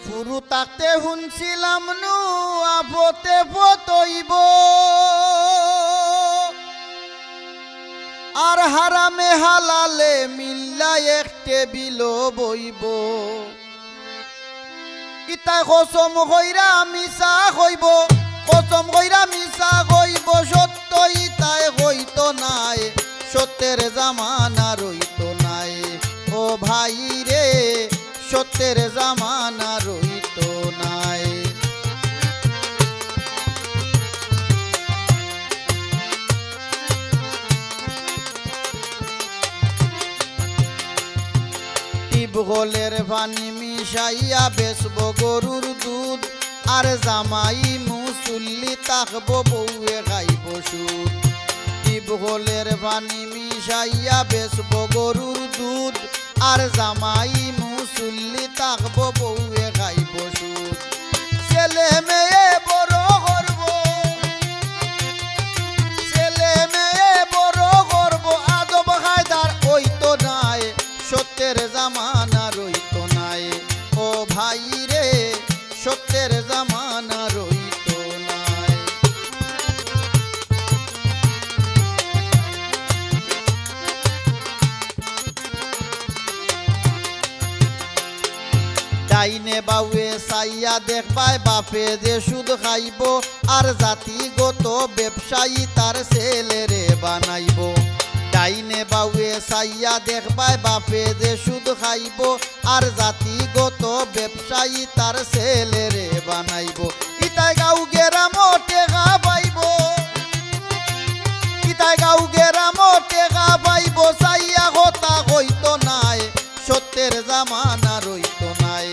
ফুরু তাকতে শুনছিলাম নু আপতে পতইব আর হারামে হালালে মিল্লা এক টেবিল বইব ইতা কসম কইরা মিছা কইব কসম কইরা মিছা কইব সত্য ইতাই হইতো নাই সত্যের জামানা রইতো নাই ও ভাই রে সত্যের জামানা রইতো নাই টিবগলের পানি মিশাইয়া বেচব গরুর দুধ আর জামাই মুসল্লি তাকব বউয়ে খাইব সুদ টিবগলের পানি মিশাইয়া বেচব গরুর দুধ আর জামাই মুসল্লি তাকব বউয়ে খাইব সুদ ছেলে মেয়ে বড় করব ছেলে মেয়ে বড় করব আদব কায়দার হইতো নাই সত্যের জামানা রইতো নাই ও ভাই রে সত্যের জামানা রইতো নাই ডাইনে বাউয়ে চাইয়া দেখবাই বাপে যে সুদ খাইব আর জাতিগত ব্যবসায়ী তার ছেলেরে বানাইব ডাইনে বাউয়ে চাইয়া দেখবাই বাপে যে সুদ খাইব আর জাতিগত ব্যবসায়ী তার ছেলেরে বানাইব ইতাই গাঁও গেরাম টেকা পাইব ইতাই গাঁও গেরাম টেকা পাইব চাইয়া কথা হইতো নাই সত্যের জামানা রইতো নাই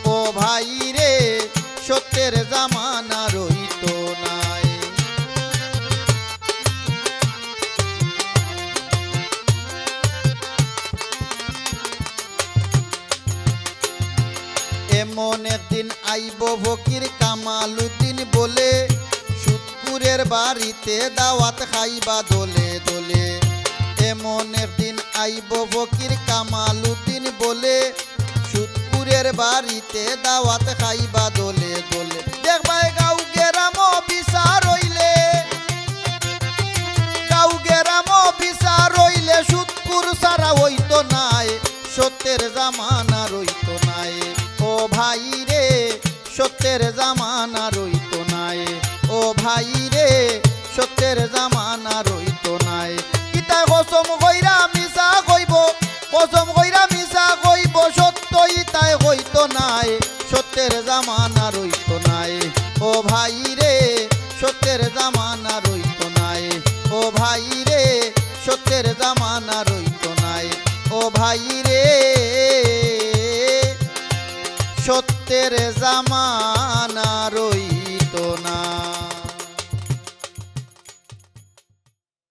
ও ভাই রে সত্যের জামানা রইতো নাই এমন একদিন আইব ফকির কামালউদ্দিন বলে সুদকুরের বাড়িতে দাওয়াত খাইবা দলে দলে এমন একদিন আইব ফকির কামালউদ্দিন বলে সুদকুরের বাড়িতে দাওয়াত খাইবা দলে দলে দেখবাই গাঁও গেরাম বিচার হইলে গাঁও গেরাম বিচার হইলে সুদকুর সারা হইতো নাই সত্যের জামানা রইতো নাই ও ভাই রে সত্যের জামানা রইতো নাই ও ভাই রে সত্যের জামানা রইতো নাই ইতাই কসম কইরা মিছা কইব কসম কইরা মিছা কইব সত্য ইতাই হইতো নাই সত্যের জামানা রইতো নাই ও ভাই রে সত্যের জামানা রইতো নাই ও ভাই রে সত্যের জামানা রইতো নাই ও ভাই রে সত্যের জামানা